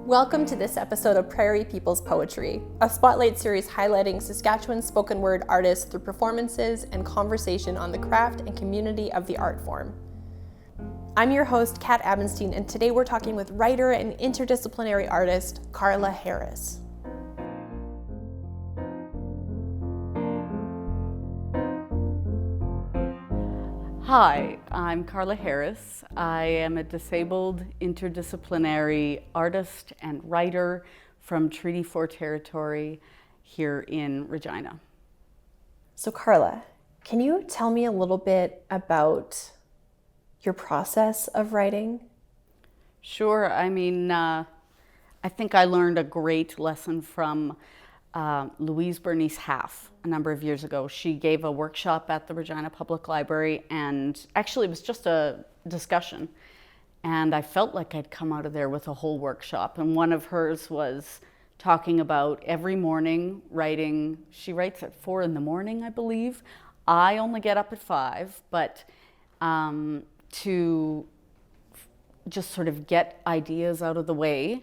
Welcome to this episode of Prairie People's Poetry, a spotlight series highlighting Saskatchewan spoken word artists through performances and conversation on the craft and community of the art form. I'm your host, Cat Abenstein, and today we're talking with writer and interdisciplinary artist, Carla Harris. Hi, I'm Carla Harris. I am a disabled interdisciplinary artist and writer from Treaty 4 territory here in Regina. So Carla, can you tell me a little bit about your process of writing? Sure. I think I learned a great lesson from Louise Bernice Half a number of years ago. She gave a workshop at the Regina Public Library, and actually it was just a discussion. And I felt like I'd come out of there with a whole workshop. And one of hers was talking about every morning writing. She writes at 4 a.m, I believe. I only get up at 5, but to just sort of get ideas out of the way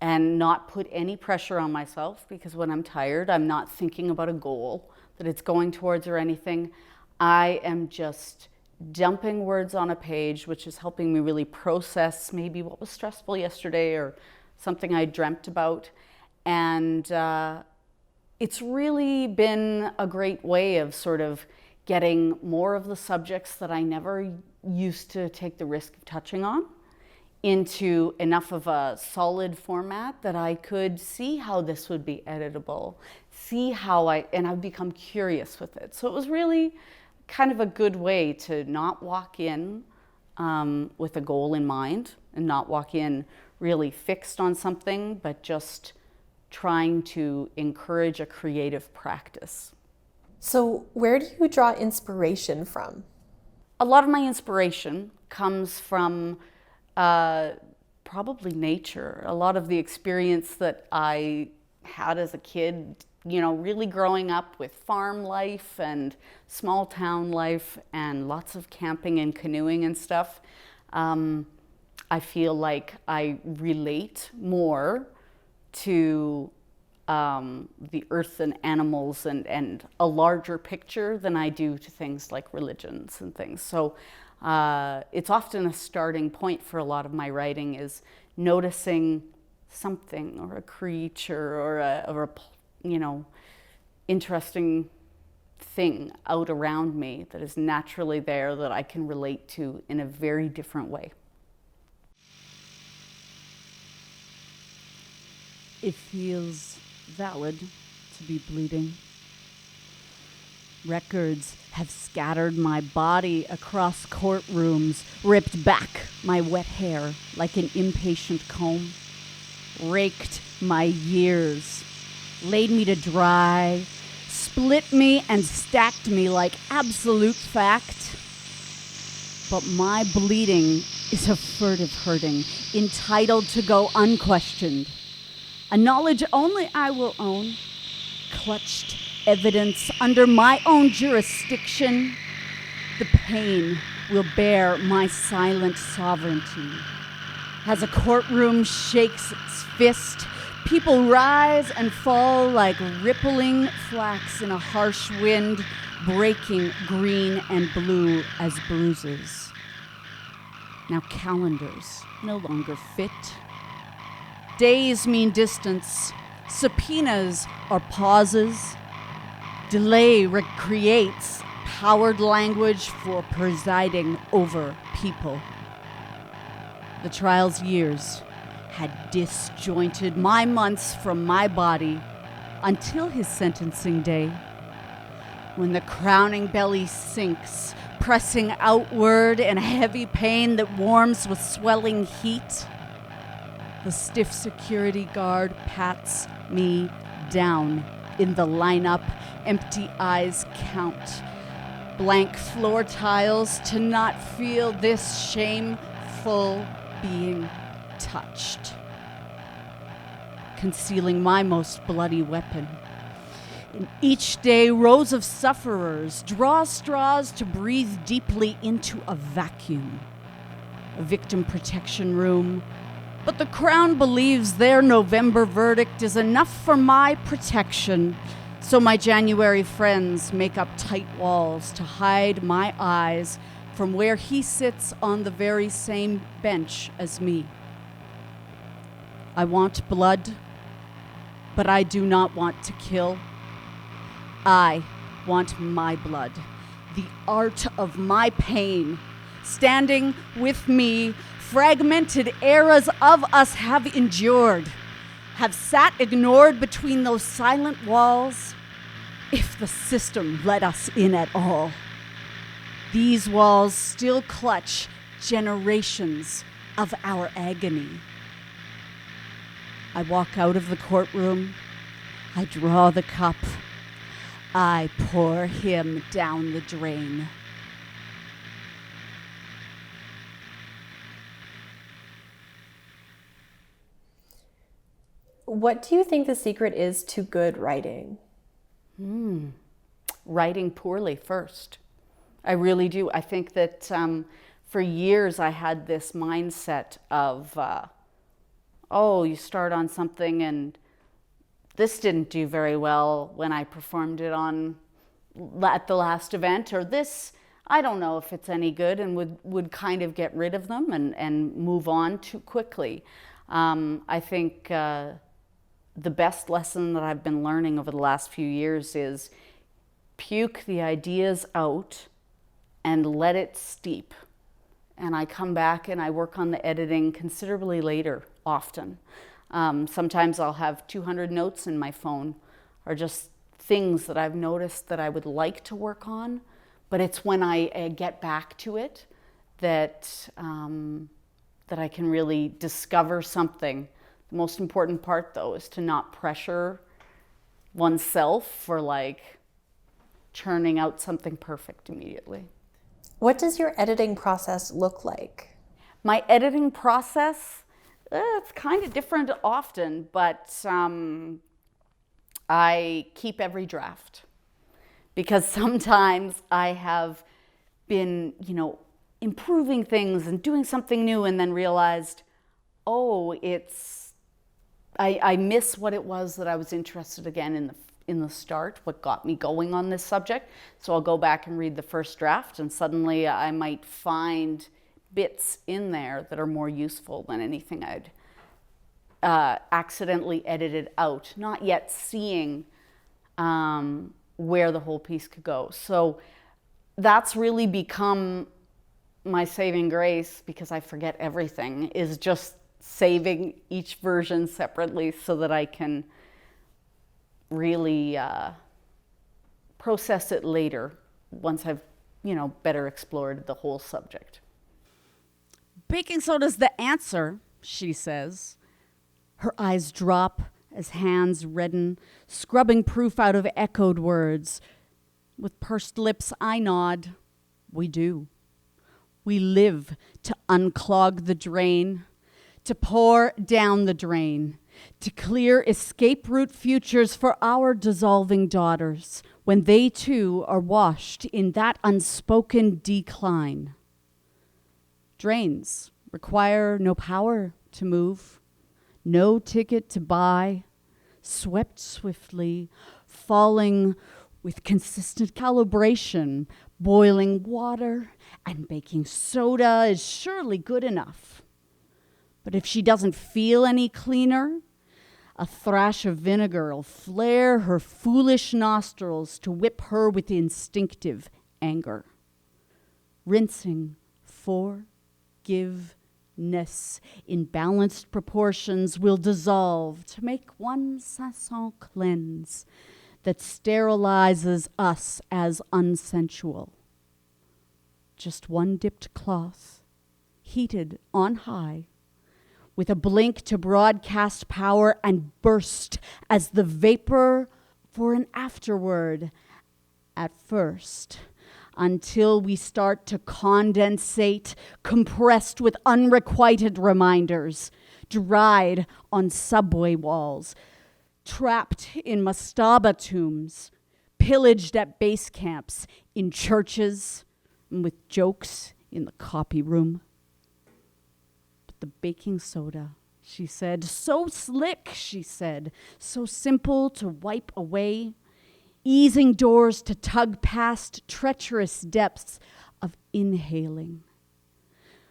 and not put any pressure on myself, because when I'm tired, I'm not thinking about a goal that it's going towards or anything. I am just dumping words on a page, which is helping me really process maybe what was stressful yesterday or something I dreamt about. And it's really been a great way of sort of getting more of the subjects that I never used to take the risk of touching on into enough of a solid format that I could see how this would be editable, see how I've become curious with it. So it was really kind of a good way to not walk in with a goal in mind and not walk in really fixed on something, but just trying to encourage a creative practice. So where do you draw inspiration from? A lot of my inspiration comes from probably nature. A lot of the experience that I had as a kid, really growing up with farm life and small town life and lots of camping and canoeing and stuff. I feel like I relate more to the earth and animals and a larger picture than I do to things like religions and things. So it's often a starting point for a lot of my writing is noticing something or a creature or a interesting thing out around me that is naturally there that I can relate to in a very different way. It feels valid to be bleeding. Records have scattered my body across courtrooms, ripped back my wet hair like an impatient comb, raked my years, laid me to dry, split me and stacked me like absolute fact. But my bleeding is a furtive hurting, entitled to go unquestioned. A knowledge only I will own, clutched evidence under my own jurisdiction. The pain will bear my silent sovereignty. As a courtroom shakes its fist, people rise and fall like rippling flax in a harsh wind, breaking green and blue as bruises. Now calendars no longer fit. Days mean distance. Subpoenas are pauses. Delay recreates powered language for presiding over people. The trial's years had disjointed my months from my body until his sentencing day, when the crowning belly sinks, pressing outward in a heavy pain that warms with swelling heat. The stiff security guard pats me down in the lineup, empty eyes count. Blank floor tiles to not feel this shameful being touched. Concealing my most bloody weapon. In each day, rows of sufferers draw straws to breathe deeply into a vacuum. A victim protection room, But the Crown believes their November verdict is enough for my protection, so my January friends make up tight walls to hide my eyes from where he sits on the very same bench as me. I want blood, but I do not want to kill. I want my blood, the art of my pain, standing with me. Fragmented eras of us have endured, have sat ignored between those silent walls. If the system let us in at all, these walls still clutch generations of our agony. I walk out of the courtroom. I draw the cup. I pour him down the drain. What do you think the secret is to good writing? Writing poorly first. I really do. I think that for years I had this mindset of, you start on something and this didn't do very well when I performed it at the last event, or this, I don't know if it's any good, and would kind of get rid of them and move on too quickly. I think the best lesson that I've been learning over the last few years is puke the ideas out and let it steep. And I come back and I work on the editing considerably later, often. Sometimes I'll have 200 notes in my phone, or just things that I've noticed that I would like to work on, but it's when I get back to it that I can really discover something. The most important part, though, is to not pressure oneself for churning out something perfect immediately. What does your editing process look like? My editing process, it's kind of different often, but I keep every draft, because sometimes I have been, improving things and doing something new, and then realized, I miss what it was that I was interested again in the start, what got me going on this subject. So I'll go back and read the first draft, and suddenly I might find bits in there that are more useful than anything I'd accidentally edited out, not yet seeing where the whole piece could go. So that's really become my saving grace, because I forget everything, is just saving each version separately so that I can really process it later once I've, better explored the whole subject. Baking soda's the answer, she says. Her eyes drop as hands redden, scrubbing proof out of echoed words. With pursed lips, I nod. We do. We live to unclog the drain, to pour down the drain, to clear escape route futures for our dissolving daughters when they too are washed in that unspoken decline. Drains require no power to move, no ticket to buy, swept swiftly, falling with consistent calibration. Boiling water and baking soda is surely good enough. But if she doesn't feel any cleaner, a thrash of vinegar will flare her foolish nostrils to whip her with instinctive anger. Rinsing forgiveness in balanced proportions will dissolve to make one sasson cleanse that sterilizes us as unsensual. Just one dipped cloth, heated on high, with a blink to broadcast power and burst as the vapor for an afterword at first, until we start to condensate, compressed with unrequited reminders, dried on subway walls, trapped in mastaba tombs, pillaged at base camps, in churches, and with jokes in the copy room. But the baking soda she said. So slick, she said. So simple to wipe away. Easing doors to tug past treacherous depths of inhaling.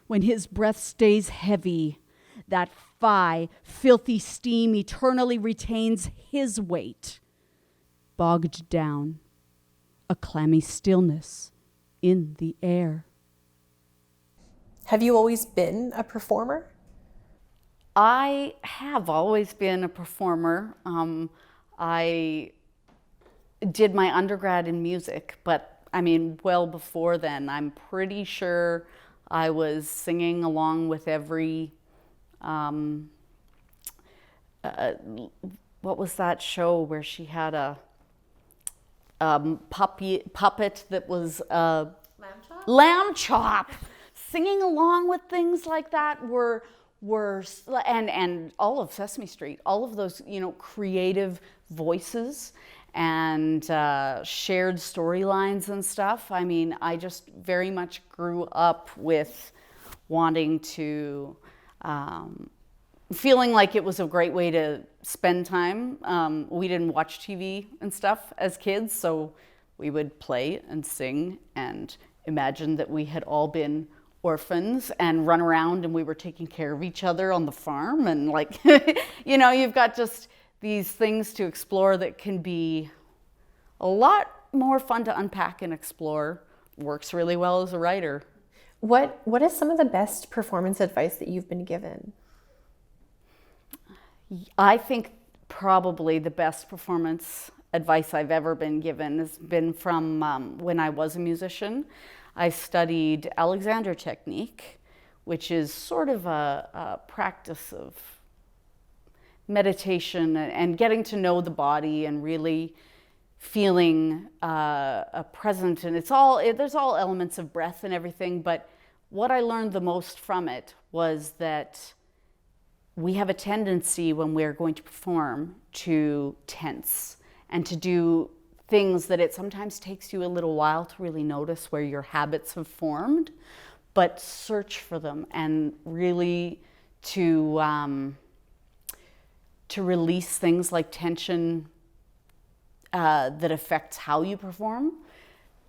When his breath stays heavy, that filthy steam eternally retains his weight. Bogged down, a clammy stillness in the air. Have you always been a performer? I have always been a performer. I did my undergrad in music, but well before then, I'm pretty sure I was singing along with every, what was that show where she had a puppet that was Lamb chop? Lamb chop. Singing along with things like that were and all of Sesame Street, all of those, creative voices and shared storylines and stuff. I just very much grew up with wanting to, feeling like it was a great way to spend time. We didn't watch TV and stuff as kids, so we would play and sing and imagine that we had all been orphans and run around and we were taking care of each other on the farm, and you've got just these things to explore that can be a lot more fun to unpack and explore. Works really well as a writer. What is some of the best performance advice that you've been given? I think probably the best performance advice I've ever been given has been from when I was a musician. I studied Alexander technique, which is sort of a practice of meditation and getting to know the body and really feeling present. And there's all elements of breath and everything, but what I learned the most from it was that we have a tendency when we're going to perform to tense and to do things that it sometimes takes you a little while to really notice where your habits have formed, but search for them and really to release things like tension that affects how you perform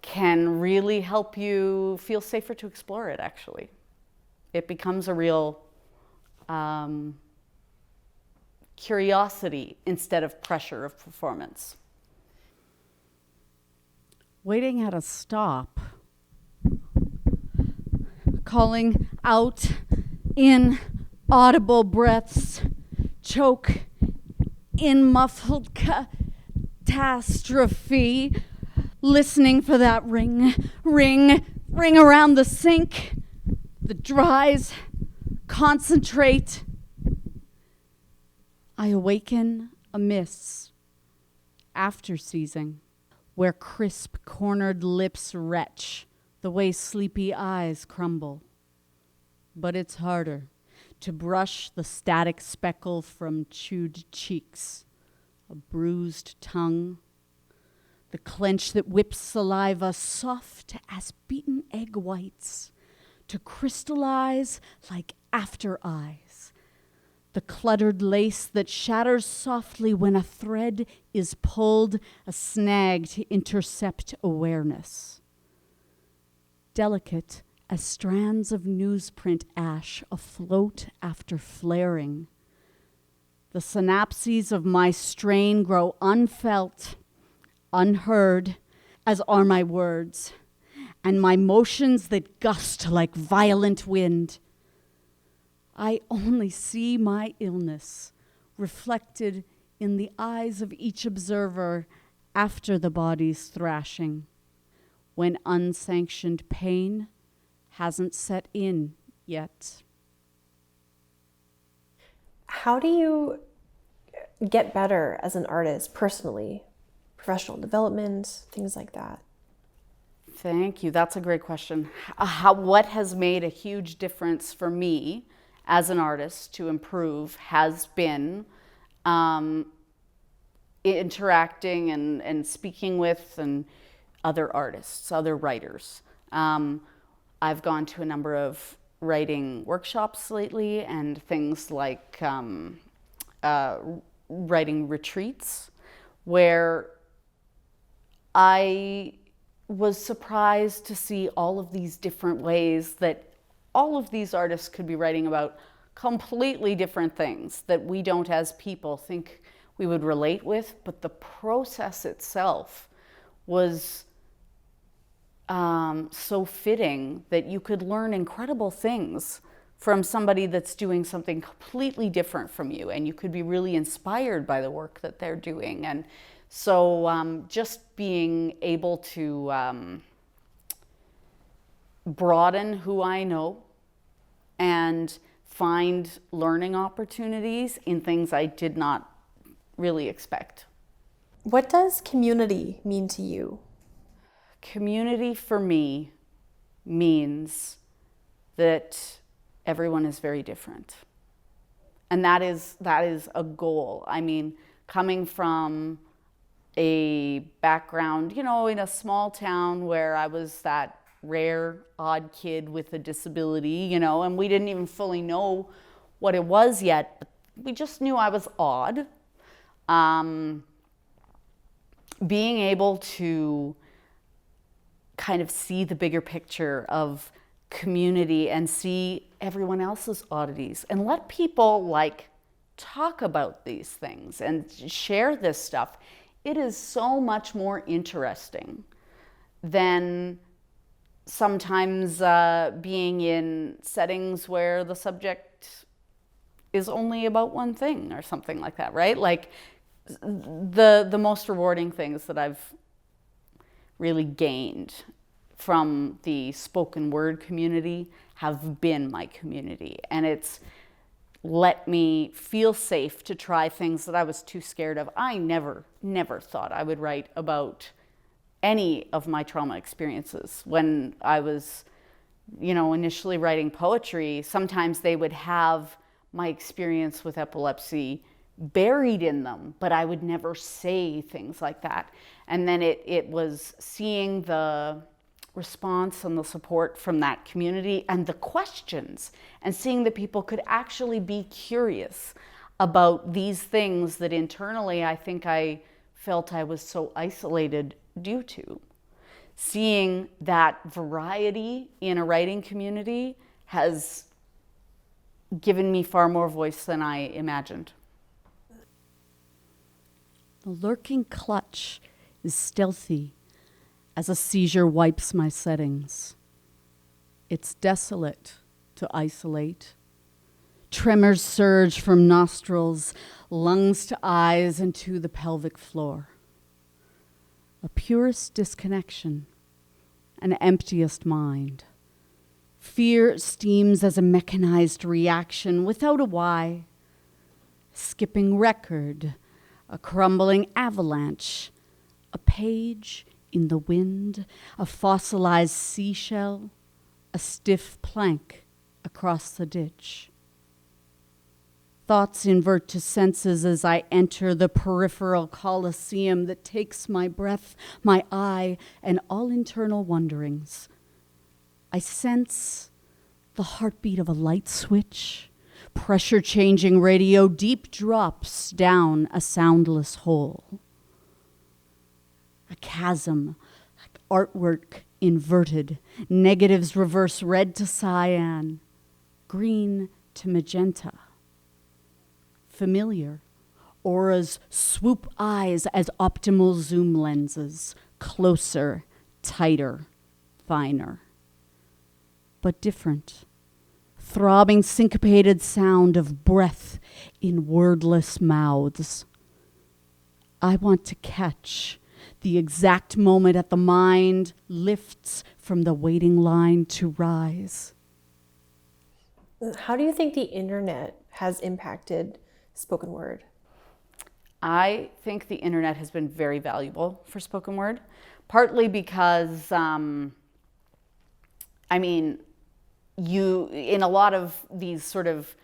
can really help you feel safer to explore it, actually. It becomes a real curiosity instead of pressure of performance. Waiting at a stop, calling out in audible breaths, choke in muffled catastrophe, listening for that ring around the sink that dries, concentrate. I awaken amiss, after seizing, where crisp cornered lips retch, the way sleepy eyes crumble. But it's harder to brush the static speckle from chewed cheeks, a bruised tongue, the clench that whips saliva soft as beaten egg whites, to crystallize like after eyes, the cluttered lace that shatters softly when a thread is pulled, a snag to intercept awareness. Delicate as strands of newsprint ash afloat after flaring. The synapses of my strain grow unfelt, unheard, as are my words, and my motions that gust like violent wind. I only see my illness reflected in the eyes of each observer after the body's thrashing, when unsanctioned pain hasn't set in yet. How do you get better as an artist personally? Professional development, things like that. Thank you. That's a great question. What has made a huge difference for me as an artist to improve has been interacting and speaking with other artists, other writers. I've gone to a number of writing workshops lately and things like writing retreats, where I was surprised to see all of these different ways that all of these artists could be writing about completely different things that we don't as people think we would relate with, but the process itself was so fitting that you could learn incredible things from somebody that's doing something completely different from you, and you could be really inspired by the work that they're doing. And so just being able to broaden who I know and find learning opportunities in things I did not really expect. What does community mean to you? Community for me means that everyone is very different. And that is a goal. I mean, coming from a background, you know, in a small town where I was that rare, odd kid with a disability, you know, and we didn't even fully know what it was yet, but we just knew I was odd. Being able to kind of see the bigger picture of community and see everyone else's oddities and let people like talk about these things and share this stuff. It is so much more interesting than sometimes being in settings where the subject is only about one thing or something like that, right? Like the most rewarding things that I've really gained from the spoken word community have been my community. And it's let me feel safe to try things that I was too scared of. I never thought I would write about any of my trauma experiences. When I was, you know, initially writing poetry, sometimes they would have my experience with epilepsy buried in them, but I would never say things like that. And then it was seeing the response and the support from that community and the questions, and seeing that people could actually be curious about these things that internally I think I felt I was so isolated due to. Seeing that variety in a writing community has given me far more voice than I imagined. The lurking clutch is stealthy as a seizure wipes my settings. It's desolate to isolate. Tremors surge from nostrils, lungs to eyes, and to the pelvic floor. A purest disconnection, an emptiest mind. Fear steams as a mechanized reaction without a why. Skipping record, a crumbling avalanche, a page in the wind, a fossilized seashell, a stiff plank across the ditch. Thoughts invert to senses as I enter the peripheral coliseum that takes my breath, my eye, and all internal wonderings. I sense the heartbeat of a light switch, pressure-changing radio, deep drops down a soundless hole. A chasm, artwork inverted, negatives reverse red to cyan, green to magenta. Familiar, auras swoop eyes as optimal zoom lenses, closer, tighter, finer. But different. Throbbing syncopated sound of breath in wordless mouths. I want to catch the exact moment at the mind lifts from the waiting line to rise. How do you think the internet has impacted spoken word? I think the internet has been very valuable for spoken word, partly because, you, in a lot of these sort of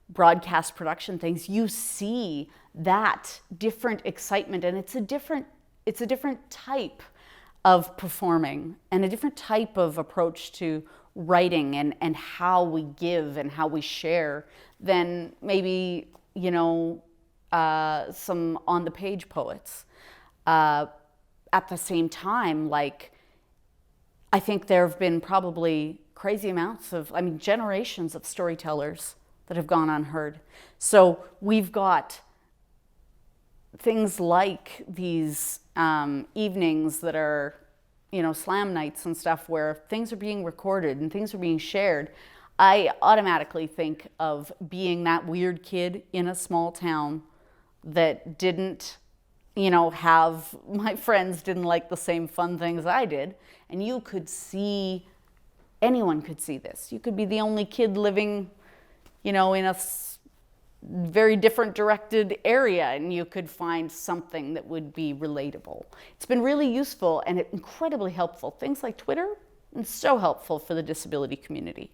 broadcast production things, you see that different excitement, and it's a different type of performing and a different type of approach to writing and how we give and how we share than maybe, some on-the-page poets. At the same time, like, I think there have been probably crazy amounts generations of storytellers that have gone unheard. So we've got things like these evenings that are, slam nights and stuff where things are being recorded and things are being shared. I automatically think of being that weird kid in a small town that didn't, have, my friends didn't like the same fun things I did. And you could see, anyone could see this. You could be the only kid living, in a very different directed area, and you could find something that would be relatable. It's been really useful and incredibly helpful. Things like Twitter, and so helpful for the disability community,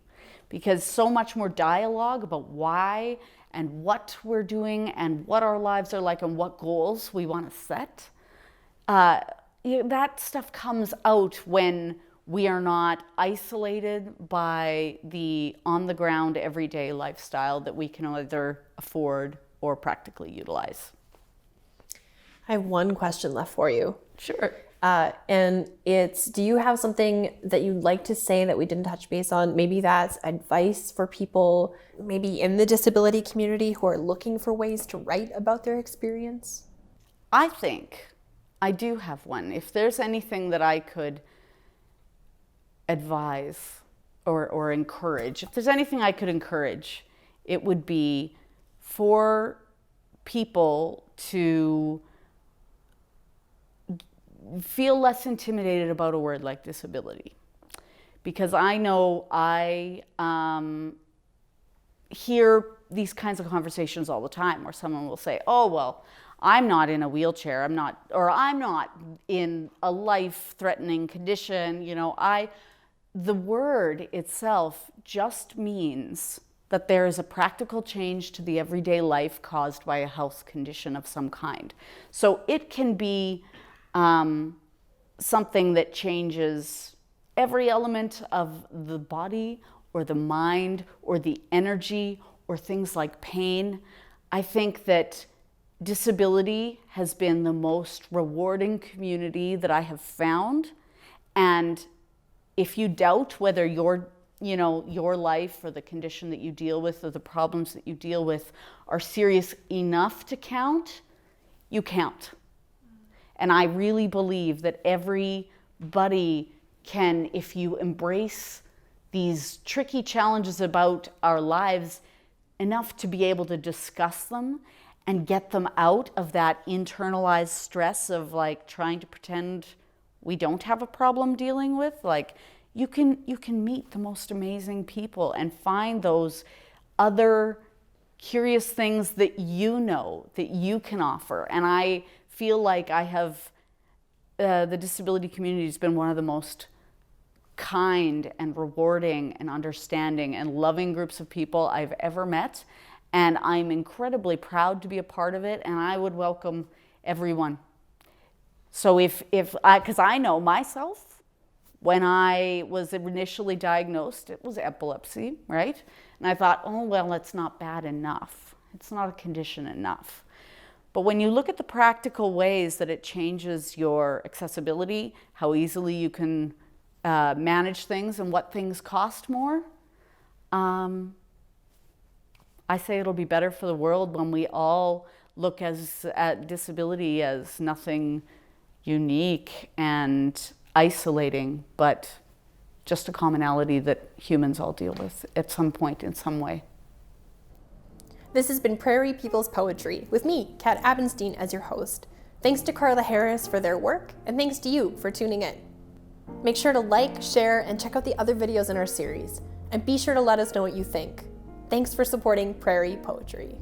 because so much more dialogue about why and what we're doing and what our lives are like and what goals we want to set. That stuff comes out when we are not isolated by the on-the-ground everyday lifestyle that we can either afford or practically utilize. I have one question left for you. Sure. And it's, do you have something that you'd like to say that we didn't touch base on? Maybe that's advice for people maybe in the disability community who are looking for ways to write about their experience? I think I do have one. If there's anything that I could advise or encourage, if there's anything I could encourage, it would be for people to feel less intimidated about a word like disability. Because I know I hear these kinds of conversations all the time where someone will say, oh, well, I'm not in a wheelchair, I'm not in a life-threatening condition, the word itself just means that there is a practical change to the everyday life caused by a health condition of some kind. So it can be something that changes every element of the body or the mind or the energy or things like pain. I think that disability has been the most rewarding community that I have found. And if you doubt whether your life or the condition that you deal with or the problems that you deal with are serious enough to count, you count. And I really believe that everybody can, if you embrace these tricky challenges about our lives enough to be able to discuss them and get them out of that internalized stress of like trying to pretend we don't have a problem dealing with, like you can meet the most amazing people and find those other curious things that that you can offer. And I feel like I have, the disability community has been one of the most kind and rewarding and understanding and loving groups of people I've ever met. And I'm incredibly proud to be a part of it, and I would welcome everyone. So because I know myself, when I was initially diagnosed, it was epilepsy, right? And I thought, oh, well, it's not bad enough. It's not a condition enough. But when you look at the practical ways that it changes your accessibility, how easily you can manage things and what things cost more, I say it'll be better for the world when we all look at disability as nothing unique and isolating, but just a commonality that humans all deal with at some point in some way. This has been Prairie People's Poetry with me, Cat Abenstein, as your host. Thanks to Carla Harris for their work, and thanks to you for tuning in. Make sure to like, share, and check out the other videos in our series. And be sure to let us know what you think. Thanks for supporting Prairie Poetry.